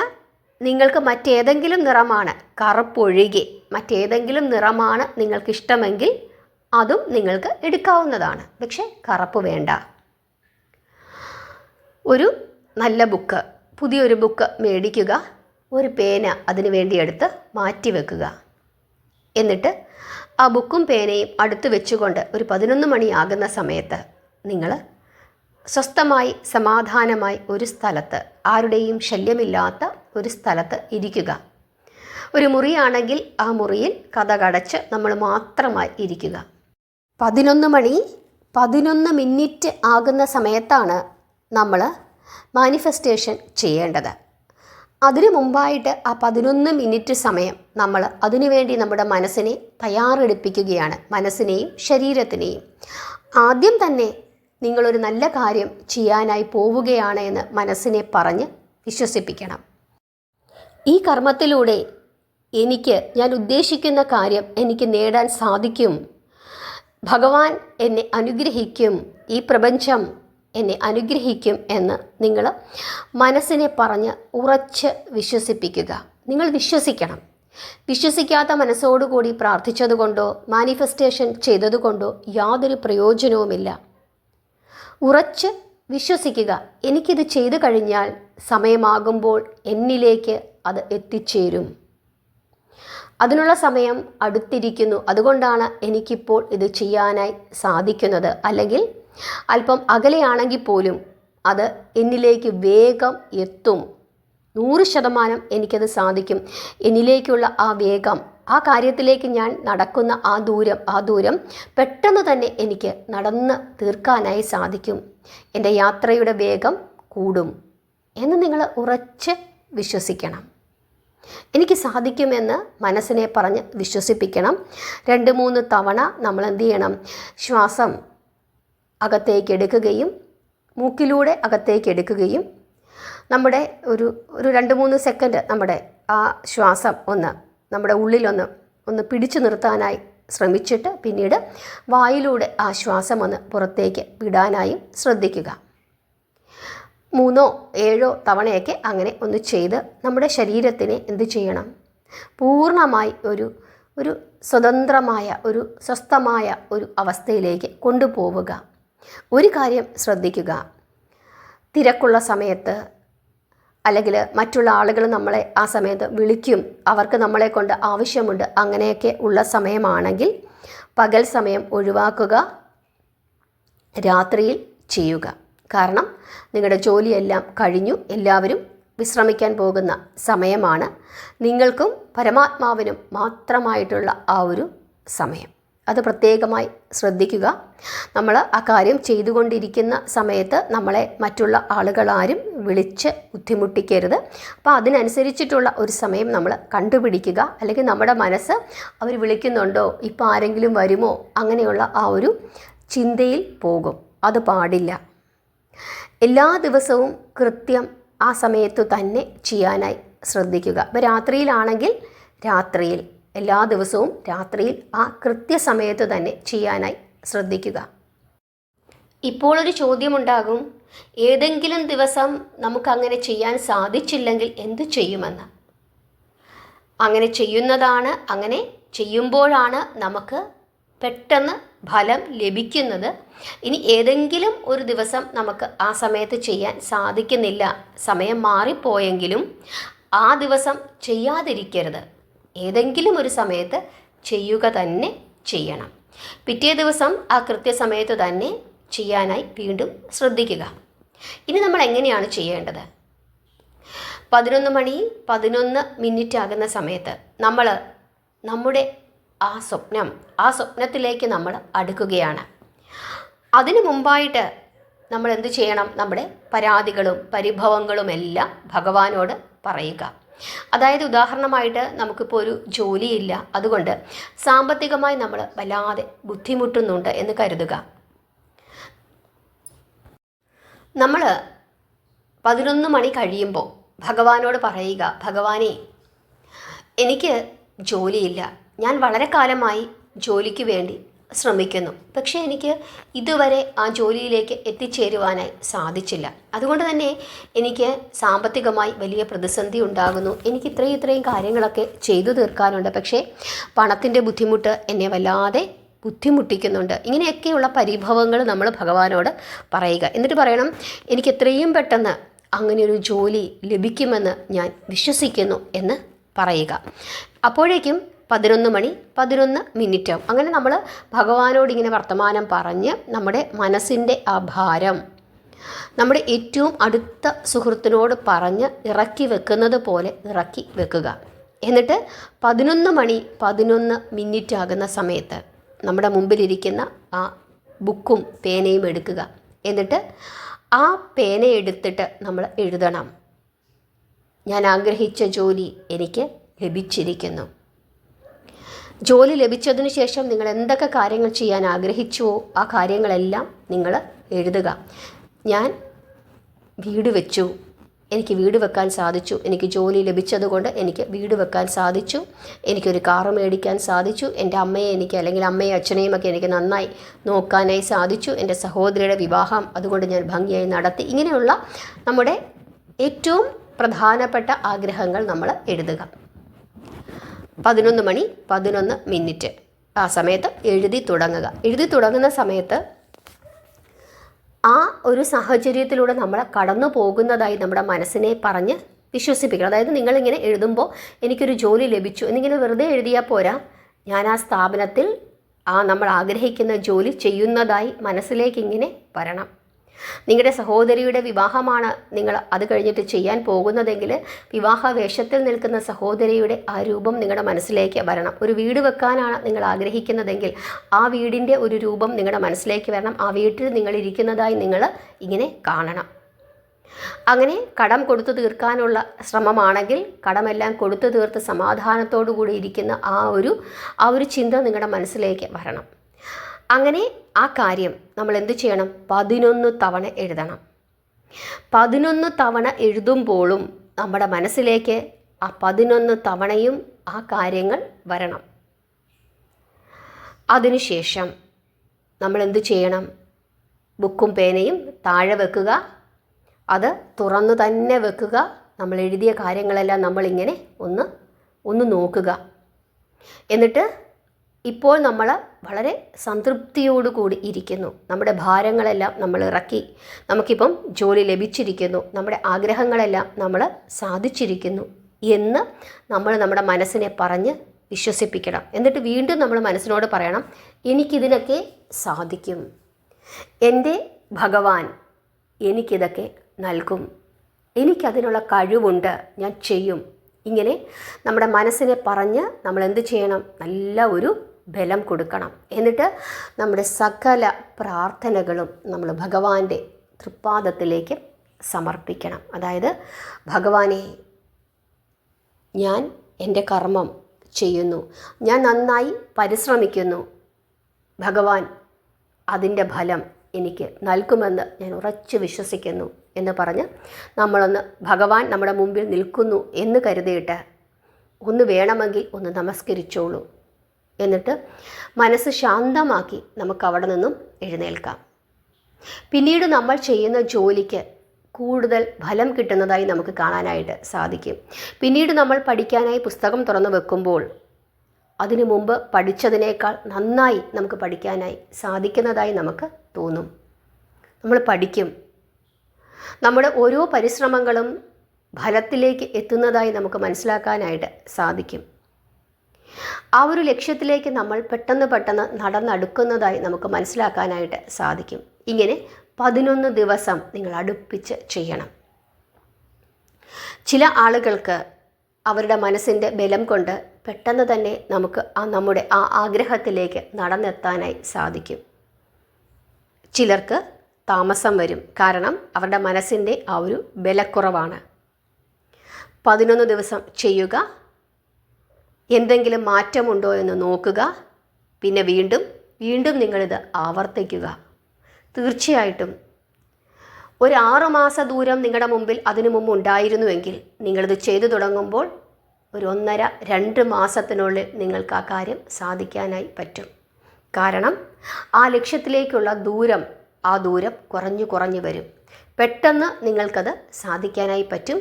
നിങ്ങൾക്ക് മറ്റേതെങ്കിലും നിറമാണ്, കറുപ്പൊഴികെ മറ്റേതെങ്കിലും നിറമാണ് നിങ്ങൾക്കിഷ്ടമെങ്കിൽ അതും നിങ്ങൾക്ക് എടുക്കാവുന്നതാണ്. പക്ഷേ കറുപ്പ് വേണ്ട. ഒരു നല്ല ബുക്ക്, പുതിയൊരു ബുക്ക് മേടിക്കുക. ഒരു പേന അതിനു വേണ്ടി എടുത്ത് മാറ്റി വെക്കുക. എന്നിട്ട് ആ ബുക്കും പേനയും അടുത്ത് വെച്ചുകൊണ്ട് ഒരു 11 മണിയാകുന്ന സമയത്ത് നിങ്ങൾ സ്വസ്ഥമായി സമാധാനമായി ഒരു സ്ഥലത്ത്, ആരുടെയും ശല്യമില്ലാത്ത ഒരു സ്ഥലത്ത് ഇരിക്കുക. ഒരു മുറിയാണെങ്കിൽ ആ മുറിയിൽ കതകടച്ച് നമ്മൾ മാത്രമായി ഇരിക്കുക. 11 മണി 11 മിനിറ്റ് ആകുന്ന സമയത്താണ് നമ്മൾ മാനിഫെസ്റ്റേഷൻ ചെയ്യേണ്ടത്. അതിനു മുമ്പായിട്ട് ആ 11 മിനിറ്റ് സമയം നമ്മൾ അതിനുവേണ്ടി നമ്മുടെ മനസ്സിനെ തയ്യാറെടുപ്പിക്കുകയാണ്, മനസ്സിനെയും ശരീരത്തിനെയും. ആദ്യം തന്നെ നിങ്ങളൊരു നല്ല കാര്യം ചെയ്യാനായി പോവുകയാണ് എന്ന് മനസ്സിനെ പറഞ്ഞ് വിശ്വസിപ്പിക്കണം. ഈ കർമ്മത്തിലൂടെ ഞാൻ ഉദ്ദേശിക്കുന്ന കാര്യം എനിക്ക് നേടാൻ സാധിക്കും, ഭഗവാൻ എന്നെ അനുഗ്രഹിക്കും, ഈ പ്രപഞ്ചം എന്നെ അനുഗ്രഹിക്കും എന്ന് നിങ്ങൾ മനസ്സിനെ പറഞ്ഞ് ഉറച്ച് വിശ്വസിപ്പിക്കുക. നിങ്ങൾ വിശ്വസിക്കണം. വിശ്വസിക്കാത്ത മനസ്സോടുകൂടി പ്രാർത്ഥിച്ചതുകൊണ്ടോ മാനിഫെസ്റ്റേഷൻ ചെയ്തതുകൊണ്ടോ യാതൊരു പ്രയോജനവുമില്ല. ഉറച്ച് വിശ്വസിക്കുക. എനിക്കിത് ചെയ്തു കഴിഞ്ഞാൽ സമയമാകുമ്പോൾ എന്നിലേക്ക് അത് എത്തിച്ചേരും. അതിനുള്ള സമയം അടുത്തിരിക്കുന്നു. അതുകൊണ്ടാണ് എനിക്കിപ്പോൾ ഇത് ചെയ്യാനായി സാധിക്കുന്നത്. അല്ലെങ്കിൽ അല്പം അകലെയാണെങ്കിൽ പോലും അത് എന്നിലേക്ക് വേഗം എത്തും. 100% എനിക്കത് സാധിക്കും. എന്നിലേക്കുള്ള ആ വേഗം, ആ കാര്യത്തിലേക്ക് ഞാൻ നടക്കുന്ന ആ ദൂരം പെട്ടെന്ന് തന്നെ എനിക്ക് നടന്ന് തീർക്കാനായി സാധിക്കും. എൻ്റെ യാത്രയുടെ വേഗം കൂടും എന്ന് നിങ്ങൾ ഉറച്ച് വിശ്വസിക്കണം. എനിക്ക് സാധിക്കുമെന്ന് മനസ്സിനെ പറഞ്ഞ് വിശ്വസിപ്പിക്കണം. 2-3 തവണ നമ്മൾ എന്ത് ചെയ്യണം? ശ്വാസം അകത്തേക്ക് എടുക്കുകയും മൂക്കിലൂടെ അകത്തേക്ക് എടുക്കുകയും നമ്മുടെ ഒരു 2-3 സെക്കൻഡ് നമ്മുടെ ആ ശ്വാസം നമ്മുടെ ഉള്ളിലൊന്ന് പിടിച്ചു നിർത്താനായി ശ്രമിച്ചിട്ട് പിന്നീട് വായിലൂടെ ആ ശ്വാസം പുറത്തേക്ക് വിടാനായും ശ്രദ്ധിക്കുക. 3-7 തവണയൊക്കെ അങ്ങനെ ഒന്ന് ചെയ്ത് നമ്മുടെ ശരീരത്തിനെ എന്ത് ചെയ്യണം? പൂർണ്ണമായി ഒരു സ്വതന്ത്രമായ ഒരു സ്വസ്ഥമായ ഒരു അവസ്ഥയിലേക്ക് കൊണ്ടുപോവുക. ഒരു കാര്യം ശ്രദ്ധിക്കുക. തിരക്കുള്ള സമയത്ത് അല്ലെങ്കിൽ മറ്റുള്ള ആളുകൾ നമ്മളെ ആ സമയത്ത് വിളിക്കും, അവർക്ക് നമ്മളെ കൊണ്ട് ആവശ്യമുണ്ട്, അങ്ങനെയൊക്കെ ഉള്ള സമയമാണെങ്കിൽ പകൽ സമയം ഒഴിവാക്കുക, രാത്രിയിൽ ചെയ്യുക. കാരണം നിങ്ങളുടെ ജോലിയെല്ലാം കഴിഞ്ഞു, എല്ലാവരും വിശ്രമിക്കാൻ പോകുന്ന സമയമാണ്. നിങ്ങൾക്കും പരമാത്മാവിനും മാത്രമായിട്ടുള്ള ആ ഒരു സമയം. അത് പ്രത്യേകമായി ശ്രദ്ധിക്കുക. നമ്മൾ ആ കാര്യം ചെയ്തുകൊണ്ടിരിക്കുന്ന സമയത്ത് നമ്മളെ മറ്റുള്ള ആളുകളാരും വിളിച്ച് ബുദ്ധിമുട്ടിക്കരുത്. അപ്പോൾ അതിനനുസരിച്ചിട്ടുള്ള ഒരു സമയം നമ്മൾ കണ്ടുപിടിക്കുക. അല്ലെങ്കിൽ നമ്മുടെ മനസ്സ് അവർ വിളിക്കുന്നുണ്ടോ, ഇപ്പോൾ ആരെങ്കിലും വരുമോ, അങ്ങനെയുള്ള ആ ഒരു ചിന്തയിൽ പോകും. അത് പാടില്ല. എല്ലാ ദിവസവും കൃത്യം ആ സമയത്തു തന്നെ ചെയ്യാനായി ശ്രദ്ധിക്കുക. അപ്പോൾ രാത്രിയിലാണെങ്കിൽ രാത്രിയിൽ, എല്ലാ ദിവസവും രാത്രിയിൽ ആ കൃത്യസമയത്ത് തന്നെ ചെയ്യാനായി ശ്രദ്ധിക്കുക. ഇപ്പോൾ ഒരു ചോദ്യമുണ്ടാകും, ഏതെങ്കിലും ദിവസം നമുക്കങ്ങനെ ചെയ്യാൻ സാധിച്ചില്ലെങ്കിൽ എന്തു ചെയ്യുമെന്ന്. അങ്ങനെ അങ്ങനെ ചെയ്യുമ്പോഴാണ് നമുക്ക് പെട്ടെന്ന് ഫലം ലഭിക്കുന്നത്. ഇനി ഏതെങ്കിലും ഒരു ദിവസം നമുക്ക് ആ സമയത്ത് ചെയ്യാൻ സാധിക്കുന്നില്ല, സമയം മാറിപ്പോയെങ്കിലും ആ ദിവസം ചെയ്യാതിരിക്കരുത്. ഏതെങ്കിലും ഒരു സമയത്ത് ചെയ്യുക തന്നെ ചെയ്യണം. പിറ്റേ ദിവസം ആ കൃത്യസമയത്ത് തന്നെ ചെയ്യാനായി വീണ്ടും ശ്രദ്ധിക്കുക. ഇനി നമ്മൾ എങ്ങനെയാണ് ചെയ്യേണ്ടത്? 11 മണി 11 മിനിറ്റ് ആകുന്ന സമയത്ത് നമ്മൾ നമ്മുടെ ആ സ്വപ്നത്തിലേക്ക് നമ്മൾ അടുക്കുകയാണ്. അതിനു മുമ്പായിട്ട് നമ്മൾ എന്ത് ചെയ്യണം? നമ്മുടെ പരാതികളും പരിഭവങ്ങളും എല്ലാം ഭഗവാനോട് പറയുക. അതായത് ഉദാഹരണമായിട്ട് നമുക്കിപ്പോൾ ഒരു ജോലിയില്ല, അതുകൊണ്ട് സാമ്പത്തികമായി നമ്മൾ വല്ലാതെ ബുദ്ധിമുട്ടുന്നുണ്ട് എന്ന് കരുതുക. നമ്മൾ 11 മണി കഴിയുമ്പോൾ ഭഗവാനോട് പറയുക, ഭഗവാനെ, എനിക്ക് ജോലിയില്ല, ഞാൻ വളരെ കാലമായി ജോലിക്ക് വേണ്ടി ശ്രമിക്കുന്നു, പക്ഷേ എനിക്ക് ഇതുവരെ ആ ജോലിയിലേക്ക് എത്തിച്ചേരുവാനായി സാധിച്ചില്ല. അതുകൊണ്ട് തന്നെ എനിക്ക് സാമ്പത്തികമായി വലിയ പ്രതിസന്ധി ഉണ്ടാകുന്നു. എനിക്ക് ഇത്രയും കാര്യങ്ങളൊക്കെ ചെയ്തു തീർക്കാനുണ്ട്, പക്ഷേ പണത്തിൻ്റെ ബുദ്ധിമുട്ട് എന്നെ വല്ലാതെ ബുദ്ധിമുട്ടിക്കുന്നുണ്ട്. ഇങ്ങനെയൊക്കെയുള്ള പരിഭവങ്ങൾ നമ്മൾ ഭഗവാനോട് പറയുക. എന്നിട്ട് പറയണം, എനിക്ക് എത്രയും പെട്ടെന്ന് അങ്ങനെയൊരു ജോലി ലഭിക്കുമെന്ന് ഞാൻ വിശ്വസിക്കുന്നു എന്ന് പറയുക. അപ്പോഴേക്കും 11 മണി 11 മിനിറ്റ്. അങ്ങനെ നമ്മൾ ഭഗവാനോട് ഇങ്ങനെ വർത്തമാനം പറഞ്ഞ് നമ്മുടെ മനസ്സിൻ്റെ ആ ഭാരം നമ്മുടെ ഏറ്റവും അടുത്ത സുഹൃത്തിനോട് പറഞ്ഞ് ഇറക്കി വെക്കുന്നത് പോലെ ഇറക്കി വെക്കുക. എന്നിട്ട് 11 മണി 11 മിനിറ്റ് ആകുന്ന സമയത്ത് നമ്മുടെ മുമ്പിലിരിക്കുന്ന ആ ബുക്കും പേനയും എടുക്കുക. എന്നിട്ട് ആ പേന എടുത്തിട്ട് നമ്മൾ എഴുതണം, ഞാൻ ആഗ്രഹിച്ച ജോലി എനിക്ക് ലഭിച്ചിരിക്കുന്നു. ജോലി ലഭിച്ചതിന് ശേഷം നിങ്ങൾ എന്തൊക്കെ കാര്യങ്ങൾ ചെയ്യാൻ ആഗ്രഹിച്ചുവോ ആ കാര്യങ്ങളെല്ലാം നിങ്ങൾ എഴുതുക. ഞാൻ വീട് വെച്ചു, എനിക്ക് വീട് വെക്കാൻ സാധിച്ചു, എനിക്ക് ജോലി ലഭിച്ചതുകൊണ്ട് എനിക്ക് വീട് വെക്കാൻ സാധിച്ചു, എനിക്കൊരു കാറ് മേടിക്കാൻ സാധിച്ചു, എൻ്റെ അമ്മയെ എനിക്ക് അല്ലെങ്കിൽ അമ്മയും അച്ഛനെയും ഒക്കെ എനിക്ക് നന്നായി നോക്കാനായി സാധിച്ചു, എൻ്റെ സഹോദരിയുടെ വിവാഹം അതുകൊണ്ട് ഞാൻ ഭംഗിയായി നടത്തി. ഇങ്ങനെയുള്ള നമ്മുടെ ഏറ്റവും പ്രധാനപ്പെട്ട ആഗ്രഹങ്ങൾ നമ്മൾ എഴുതുക. 11 മണി 11 മിനിറ്റ് ആ സമയത്ത് എഴുതി തുടങ്ങുന്ന സമയത്ത് ആ ഒരു സാഹചര്യത്തിലൂടെ നമ്മൾ കടന്നു പോകുന്നതായി നമ്മുടെ മനസ്സിനെ പറഞ്ഞ് വിശ്വസിപ്പിക്കണം. അതായത് നിങ്ങളിങ്ങനെ എഴുതുമ്പോൾ എനിക്കൊരു ജോലി ലഭിച്ചു എന്നിങ്ങനെ വെറുതെ എഴുതിയാൽ പോരാ, ഞാൻ ആ സ്ഥാപനത്തിൽ നമ്മൾ ആഗ്രഹിക്കുന്ന ജോലി ചെയ്യുന്നതായി മനസ്സിലേക്ക് ഇങ്ങനെ വരണം. നിങ്ങളുടെ സഹോദരിയുടെ വിവാഹമാണ് നിങ്ങൾ അത് കഴിഞ്ഞിട്ട് ചെയ്യാൻ പോകുന്നതെങ്കിൽ വിവാഹ വേഷത്തിൽ നിൽക്കുന്ന സഹോദരിയുടെ ആ രൂപം നിങ്ങളുടെ മനസ്സിലേക്ക് വരണം. ഒരു വീട് വെക്കാനാണ് നിങ്ങൾ ആഗ്രഹിക്കുന്നതെങ്കിൽ ആ വീടിൻ്റെ ഒരു രൂപം നിങ്ങളുടെ മനസ്സിലേക്ക് വരണം. ആ വീട്ടിൽ നിങ്ങൾ ഇരിക്കുന്നതായി നിങ്ങൾ ഇങ്ങനെ കാണണം. അങ്ങനെ കടം കൊടുത്തു തീർക്കാനുള്ള ശ്രമമാണെങ്കിൽ കടമെല്ലാം കൊടുത്തു തീർത്ത് സമാധാനത്തോടു കൂടി ഇരിക്കുന്ന ആ ഒരു ചിന്ത നിങ്ങളുടെ മനസ്സിലേക്ക് വരണം. അങ്ങനെ ആ കാര്യം നമ്മൾ എന്ത് ചെയ്യണം? 11 തവണ എഴുതണം. 11 തവണ എഴുതുമ്പോഴും നമ്മുടെ മനസ്സിലേക്ക് ആ 11 തവണയും ആ കാര്യങ്ങൾ വരണം. അതിനുശേഷം നമ്മൾ എന്ത് ചെയ്യണം? ബുക്കും പേനയും താഴെ വെക്കുക, അത് തുറന്നു തന്നെ വെക്കുക. നമ്മൾ എഴുതിയ കാര്യങ്ങളെല്ലാം നമ്മളിങ്ങനെ ഒന്ന് നോക്കുക. എന്നിട്ട് ഇപ്പോൾ നമ്മൾ വളരെ സംതൃപ്തിയോടുകൂടി ഇരിക്കുന്നു, നമ്മുടെ ഭാരങ്ങളെല്ലാം നമ്മൾ ഇറക്കി, നമുക്കിപ്പം ജോലി ലഭിച്ചിരിക്കുന്നു, നമ്മുടെ ആഗ്രഹങ്ങളെല്ലാം നമ്മൾ സാധിച്ചിരിക്കുന്നു എന്ന് നമ്മൾ നമ്മുടെ മനസ്സിനെ പറഞ്ഞ് വിശ്വസിപ്പിക്കണം. എന്നിട്ട് വീണ്ടും നമ്മൾ മനസ്സിനോട് പറയണം, എനിക്കിതിനൊക്കെ സാധിക്കും, എൻ്റെ ഭഗവാൻ എനിക്കിതൊക്കെ നൽകും, എനിക്കതിനുള്ള കഴിവുണ്ട്, ഞാൻ ചെയ്യും. ഇങ്ങനെ നമ്മുടെ മനസ്സിനെ പറഞ്ഞ് നമ്മൾ എന്ത് ചെയ്യണം? നല്ല ഒരു ബലം കൊടുക്കണം. എന്നിട്ട് നമ്മുടെ സകല പ്രാർത്ഥനകളും നമ്മൾ ഭഗവാന്റെ തൃപ്പാദത്തിലേക്ക് സമർപ്പിക്കണം. അതായത്, ഭഗവാനെ, ഞാൻ എൻ്റെ കർമ്മം ചെയ്യുന്നു, ഞാൻ നന്നായി പരിശ്രമിക്കുന്നു, ഭഗവാൻ അതിൻ്റെ ഫലം എനിക്ക് നൽകുമെന്ന് ഞാൻ ഉറച്ചു വിശ്വസിക്കുന്നു എന്ന് പറഞ്ഞ് നമ്മളൊന്ന് ഭഗവാൻ നമ്മുടെ മുമ്പിൽ നിൽക്കുന്നു എന്ന് കരുതിയിട്ട് ഒന്ന് വേണമെങ്കിൽ ഒന്ന് നമസ്കരിച്ചോളൂ. എന്നിട്ട് മനസ്സ് ശാന്തമാക്കി നമുക്ക് അവിടെ നിന്നും എഴുന്നേൽക്കാം. പിന്നീട് നമ്മൾ ചെയ്യുന്ന ജോലിക്ക് കൂടുതൽ ഫലം കിട്ടുന്നതായി നമുക്ക് കാണാനായിട്ട് സാധിക്കും. പിന്നീട് നമ്മൾ പഠിക്കാനായി പുസ്തകം തുറന്നു വെക്കുമ്പോൾ അതിനു മുമ്പ് പഠിച്ചതിനേക്കാൾ നന്നായി നമുക്ക് പഠിക്കാനായി സാധിക്കുന്നതായി നമുക്ക് തോന്നും. നമ്മൾ പഠിക്കും. നമ്മുടെ ഓരോ പരിശ്രമങ്ങളും ഫലത്തിലേക്ക് എത്തുന്നതായി നമുക്ക് മനസ്സിലാക്കാനായിട്ട് സാധിക്കും. ആ ഒരു ലക്ഷ്യത്തിലേക്ക് നമ്മൾ പെട്ടെന്ന് നടന്നടുക്കുന്നതായി നമുക്ക് മനസ്സിലാക്കാനായിട്ട് സാധിക്കും. ഇങ്ങനെ 11 ദിവസം നിങ്ങൾ അടുപ്പിച്ച് ചെയ്യണം. ചില ആളുകൾക്ക് അവരുടെ മനസ്സിൻ്റെ ബലം കൊണ്ട് പെട്ടെന്ന് തന്നെ നമുക്ക് നമ്മുടെ ആഗ്രഹത്തിലേക്ക് നടന്നെത്താനായി സാധിക്കും. ചിലർക്ക് താമസം വരും. കാരണം അവരുടെ മനസ്സിൻ്റെ ആ ഒരു ബലക്കുറവാണ്. 11 ദിവസം ചെയ്യുക. എന്തെങ്കിലും മാറ്റമുണ്ടോ എന്ന് നോക്കുക. പിന്നെ വീണ്ടും നിങ്ങളിത് ആവർത്തിക്കുക. തീർച്ചയായിട്ടും ഒരു 6 മാസ ദൂരം നിങ്ങളുടെ മുമ്പിൽ അതിനു മുമ്പ് ഉണ്ടായിരുന്നുവെങ്കിൽ നിങ്ങളിത് ചെയ്തു തുടങ്ങുമ്പോൾ ഒരു 1.5-2 മാസത്തിനുള്ളിൽ നിങ്ങൾക്ക് ആ കാര്യം സാധിക്കാനായി പറ്റും. കാരണം ആ ലക്ഷ്യത്തിലേക്കുള്ള ദൂരം കുറഞ്ഞു വരും. പെട്ടെന്ന് നിങ്ങൾക്കത് സാധിക്കാനായി പറ്റും.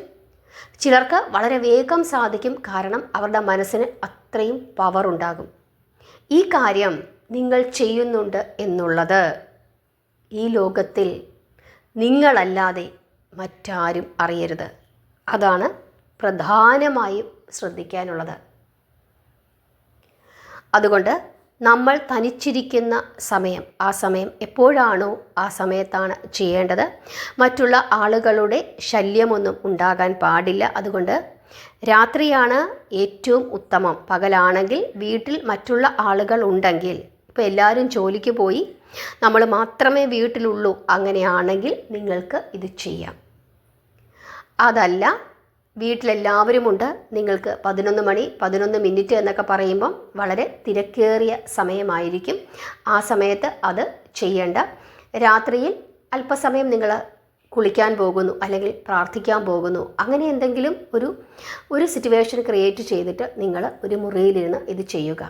ചിലർക്ക് വളരെ വേഗം സാധിക്കും. കാരണം അവരുടെ മനസ്സിന് അത്രയും പവർ ഉണ്ടാകും. ഈ കാര്യം നിങ്ങൾ ചെയ്യുന്നുണ്ട് എന്നുള്ളത് ഈ ലോകത്തിൽ നിങ്ങളല്ലാതെ മറ്റാരും അറിയരുത്. അതാണ് പ്രധാനമായും ശ്രദ്ധിക്കാനുള്ളത്. അതുകൊണ്ട് നമ്മൾ തനിച്ചിരിക്കുന്ന ആ സമയം എപ്പോഴാണോ ആ സമയത്താണ് ചെയ്യേണ്ടത്. മറ്റുള്ള ആളുകളുടെ ശല്യമൊന്നും ഉണ്ടാകാൻ പാടില്ല. അതുകൊണ്ട് രാത്രിയാണ് ഏറ്റവും ഉത്തമം. പകലാണെങ്കിൽ വീട്ടിൽ മറ്റുള്ള ആളുകൾ ഉണ്ടെങ്കിൽ, ഇപ്പോൾ എല്ലാവരും ജോലിക്ക് പോയി നമ്മൾ മാത്രമേ വീട്ടിലുള്ളൂ, അങ്ങനെയാണെങ്കിൽ നിങ്ങൾക്ക് ഇത് ചെയ്യാം. അതല്ല, വീട്ടിലെല്ലാവരുമുണ്ട്, നിങ്ങൾക്ക് 11 മണി 11 മിനിറ്റ് എന്നൊക്കെ പറയുമ്പം വളരെ തിരക്കേറിയ സമയമായിരിക്കും. ആ സമയത്ത് അത് ചെയ്യേണ്ട. രാത്രിയിൽ അല്പസമയം നിങ്ങൾ കുളിക്കാൻ പോകുന്നു അല്ലെങ്കിൽ പ്രാർത്ഥിക്കാൻ പോകുന്നു, അങ്ങനെ എന്തെങ്കിലും ഒരു സിറ്റുവേഷൻ ക്രിയേറ്റ് ചെയ്തിട്ട് നിങ്ങൾ ഒരു മുറിയിലിരുന്ന് ഇത് ചെയ്യുക.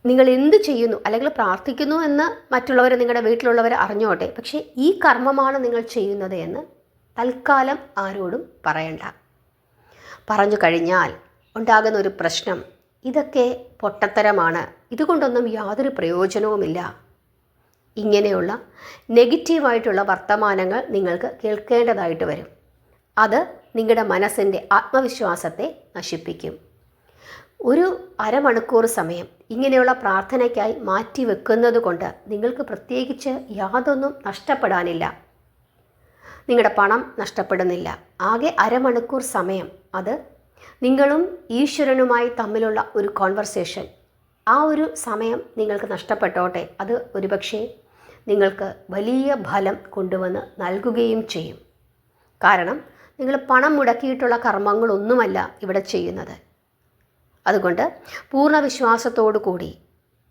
നിങ്ങൾ എന്ത് ചെയ്യുന്നു അല്ലെങ്കിൽ പ്രാർത്ഥിക്കുന്നു എന്ന് മറ്റുള്ളവർ, നിങ്ങളുടെ വീട്ടിലുള്ളവർ അറിഞ്ഞോട്ടെ. പക്ഷേ ഈ കർമ്മമാണ് നിങ്ങൾ ചെയ്യുന്നത് എന്ന് തൽക്കാലം ആരോടും പറയണ്ട. പറഞ്ഞു കഴിഞ്ഞാൽ ഉണ്ടാകുന്ന ഒരു പ്രശ്നം, ഇതൊക്കെ പൊട്ടത്തരമാണ്, ഇതുകൊണ്ടൊന്നും യാതൊരു പ്രയോജനവുമില്ല. ഇങ്ങനെയുള്ള നെഗറ്റീവായിട്ടുള്ള വർത്തമാനങ്ങൾ നിങ്ങൾക്ക് കേൾക്കേണ്ടതായിട്ട് വരും. അത് നിങ്ങളുടെ മനസ്സിൻ്റെ ആത്മവിശ്വാസത്തെ നശിപ്പിക്കും. ഒരു അരമണിക്കൂർ സമയം ഇങ്ങനെയുള്ള പ്രാർത്ഥനയ്ക്കായി മാറ്റി വെക്കുന്നത് കൊണ്ട് നിങ്ങൾക്ക് പ്രത്യേകിച്ച് യാതൊന്നും നഷ്ടപ്പെടാനില്ല. നിങ്ങളുടെ പണം നഷ്ടപ്പെടുന്നില്ല. ആകെ അരമണിക്കൂർ സമയം, അത് നിങ്ങളും ഈശ്വരനുമായി തമ്മിലുള്ള ഒരു കോൺവെർസേഷൻ. ആ ഒരു സമയം നിങ്ങൾക്ക് നഷ്ടപ്പെട്ടോട്ടെ, അത് ഒരുപക്ഷെ നിങ്ങൾക്ക് വലിയ ഫലം കൊണ്ടുവന്ന് നൽകുകയും ചെയ്യും. കാരണം നിങ്ങൾ പണം മുടക്കിയിട്ടുള്ള കർമ്മങ്ങളൊന്നുമല്ല ഇവിടെ ചെയ്യുന്നത്. അതുകൊണ്ട് പൂർണ്ണ വിശ്വാസത്തോടു കൂടി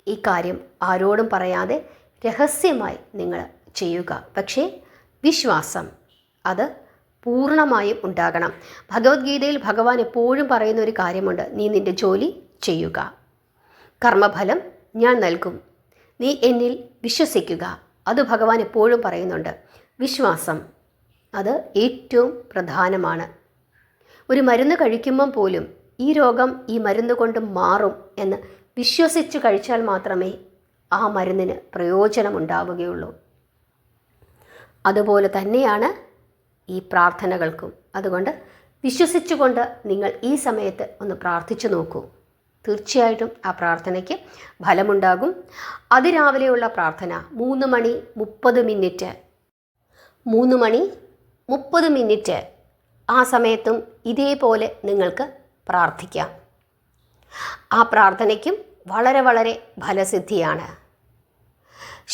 ഈ കാര്യം ആരോടും പറയാതെ രഹസ്യമായി നിങ്ങൾ ചെയ്യുക. പക്ഷേ വിശ്വാസം അത് പൂർണ്ണമായും ഉണ്ടാകണം. ഭഗവത്ഗീതയിൽ ഭഗവാൻ എപ്പോഴും പറയുന്ന ഒരു കാര്യമുണ്ട്, നീ നിൻ്റെ ജോലി ചെയ്യുക, കർമ്മഫലം ഞാൻ നൽകും, നീ എന്നിൽ വിശ്വസിക്കുക. അത് ഭഗവാൻ എപ്പോഴും പറയുന്നുണ്ട്. വിശ്വാസം അത് ഏറ്റവും പ്രധാനമാണ്. ഒരു മരുന്ന് കഴിക്കുമ്പം പോലും ഈ രോഗം ഈ മരുന്ന് കൊണ്ട് മാറും എന്ന് വിശ്വസിച്ച് കഴിച്ചാൽ മാത്രമേ ആ മരുന്നിന് പ്രയോജനമുണ്ടാവുകയുള്ളൂ. അതുപോലെ തന്നെയാണ് ഈ പ്രാർത്ഥനകൾക്കും. അതുകൊണ്ട് വിശ്വസിച്ചുകൊണ്ട് നിങ്ങൾ ഈ സമയത്ത് ഒന്ന് പ്രാർത്ഥിച്ചു നോക്കൂ. തീർച്ചയായിട്ടും ആ പ്രാർത്ഥനയ്ക്ക് ഫലമുണ്ടാകും. അതിരാവിലെയുള്ള പ്രാർത്ഥന 3 മണി 30 മിനിറ്റ് 3 മണി 30 മിനിറ്റ് ആ സമയത്തും ഇതേപോലെ നിങ്ങൾക്ക് പ്രാർത്ഥിക്കാം. ആ പ്രാർത്ഥനയ്ക്കും വളരെ വളരെ ഫലസിദ്ധിയാണ്.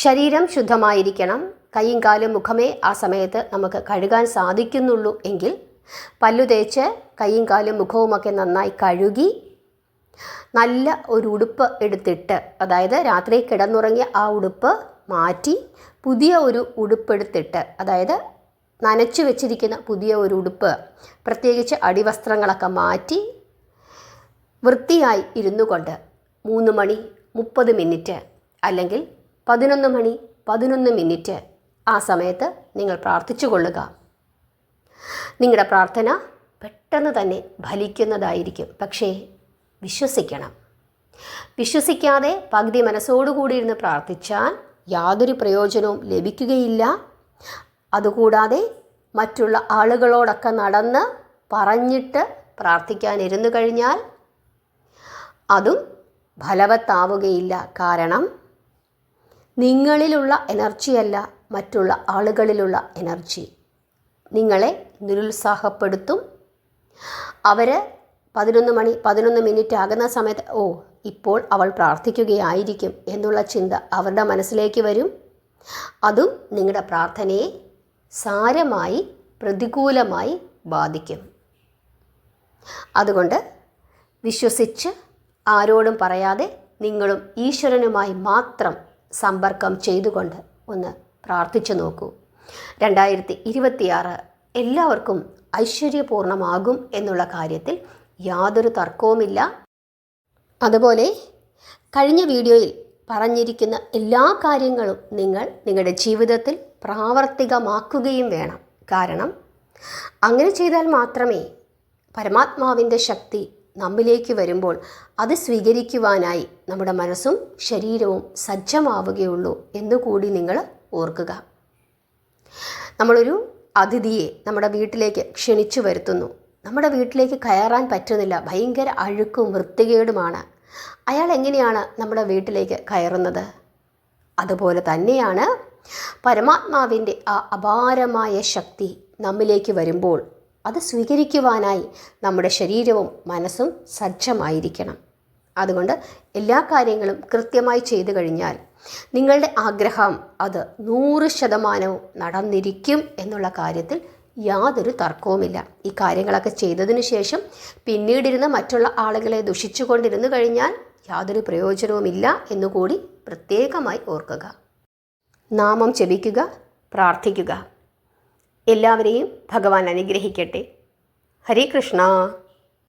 ശരീരം ശുദ്ധമായിരിക്കണം. കൈയും കാലും മുഖമേ ആ സമയത്ത് നമുക്ക് കഴുകാൻ സാധിക്കുന്നുള്ളൂ എങ്കിൽ പല്ലു തേച്ച് കൈയും കാലും മുഖവുമൊക്കെ നന്നായി കഴുകി നല്ല ഒരു ഉടുപ്പ് എടുത്തിട്ട്, അതായത് രാത്രി കിടന്നുറങ്ങിയ ആ ഉടുപ്പ് മാറ്റി പുതിയ ഒരു ഉടുപ്പെടുത്തിട്ട്, അതായത് നനച്ചു വെച്ചിരിക്കുന്ന പുതിയ ഒരു ഉടുപ്പ്, പ്രത്യേകിച്ച് അടിവസ്ത്രങ്ങളൊക്കെ മാറ്റി വൃത്തിയായി ഇരുന്നു കൊണ്ട് 3 മണി 30 മിനിറ്റ് അല്ലെങ്കിൽ 11 മണി 11 മിനിറ്റ് ആ സമയത്ത് നിങ്ങൾ പ്രാർത്ഥിച്ചു കൊള്ളുക. നിങ്ങളുടെ പ്രാർത്ഥന പെട്ടെന്ന് തന്നെ ഫലിക്കുന്നതായിരിക്കും. പക്ഷേ വിശ്വസിക്കണം. വിശ്വസിക്കാതെ പകുതി മനസ്സോടുകൂടി ഇരുന്ന് പ്രാർത്ഥിച്ചാൽ യാതൊരു പ്രയോജനവും ലഭിക്കുകയില്ല. അതുകൂടാതെ മറ്റുള്ള ആളുകളോടൊക്കെ നടന്ന് പറഞ്ഞിട്ട് പ്രാർത്ഥിക്കാനിരുന്നു കഴിഞ്ഞാൽ അതും ഫലവത്താവുകയില്ല. കാരണം നിങ്ങളിലുള്ള എനർജിയല്ല മറ്റുള്ള ആളുകളിലുള്ള എനർജി നിങ്ങളെ നിരുത്സാഹപ്പെടുത്തും. അവർ 11 മണി 11 മിനിറ്റ് ആകുന്ന സമയത്ത് ഇപ്പോൾ അവൾ പ്രാർത്ഥിക്കുകയായിരിക്കും എന്നുള്ള ചിന്ത അവരുടെ മനസ്സിലേക്ക് വരും. അതും നിങ്ങളുടെ പ്രാർത്ഥനയെ സാരമായി പ്രതികൂലമായി ബാധിക്കും. അതുകൊണ്ട് വിശ്വസിച്ച് ആരോടും പറയാതെ നിങ്ങളും ഈശ്വരനുമായി മാത്രം സമ്പർക്കം ചെയ്തുകൊണ്ട് ഒന്ന് പ്രാർത്ഥിച്ചു നോക്കൂ. 2026 എല്ലാവർക്കും ഐശ്വര്യപൂർണമാകും എന്നുള്ള കാര്യത്തിൽ യാതൊരു തർക്കവുമില്ല. അതുപോലെ കഴിഞ്ഞ വീഡിയോയിൽ പറഞ്ഞിരിക്കുന്ന എല്ലാ കാര്യങ്ങളും നിങ്ങളുടെ ജീവിതത്തിൽ പ്രാവർത്തികമാക്കുകയും വേണം. കാരണം അങ്ങനെ ചെയ്താൽ മാത്രമേ പരമാത്മാവിൻ്റെ ശക്തി നമ്മിലേക്ക് വരുമ്പോൾ അത് സ്വീകരിക്കുവാനായി നമ്മുടെ മനസ്സും ശരീരവും സജ്ജമാവുകയുള്ളൂ എന്നുകൂടി നിങ്ങൾ ഓർക്കുക. നമ്മളൊരു അതിഥിയെ നമ്മുടെ വീട്ടിലേക്ക് ക്ഷണിച്ചു വരുത്തുന്നു. നമ്മുടെ വീട്ടിലേക്ക് കയറാൻ പറ്റുന്നില്ല, ഭയങ്കര അഴുക്കും വൃത്തികേടുമാണ്. അയാൾ എങ്ങനെയാണ് നമ്മുടെ വീട്ടിലേക്ക് കയറുന്നത്? അതുപോലെ തന്നെയാണ് പരമാത്മാവിൻ്റെ ആ അപാരമായ ശക്തി നമ്മിലേക്ക് വരുമ്പോൾ അത് സ്വീകരിക്കുവാനായി നമ്മുടെ ശരീരവും മനസ്സും സജ്ജമായിരിക്കണം. അതുകൊണ്ട് എല്ലാ കാര്യങ്ങളും കൃത്യമായി ചെയ്തു കഴിഞ്ഞാൽ നിങ്ങളുടെ ആഗ്രഹം അത് 100% നടന്നിരിക്കും എന്നുള്ള കാര്യത്തിൽ യാതൊരു തർക്കവുമില്ല. ഈ കാര്യങ്ങളൊക്കെ ചെയ്തതിനു ശേഷം പിന്നീടിരുന്ന് മറ്റുള്ള ആളുകളെ ദുഷിച്ചുകൊണ്ടിരുന്നു കഴിഞ്ഞാൽ യാതൊരു പ്രയോജനവുമില്ല എന്നുകൂടി പ്രത്യേകമായി ഓർക്കുക. നാമം ജപിക്കുക, പ്രാർത്ഥിക്കുക. എല്ലാവരെയും ഭഗവാൻ അനുഗ്രഹിക്കട്ടെ. ഹരേ കൃഷ്ണ.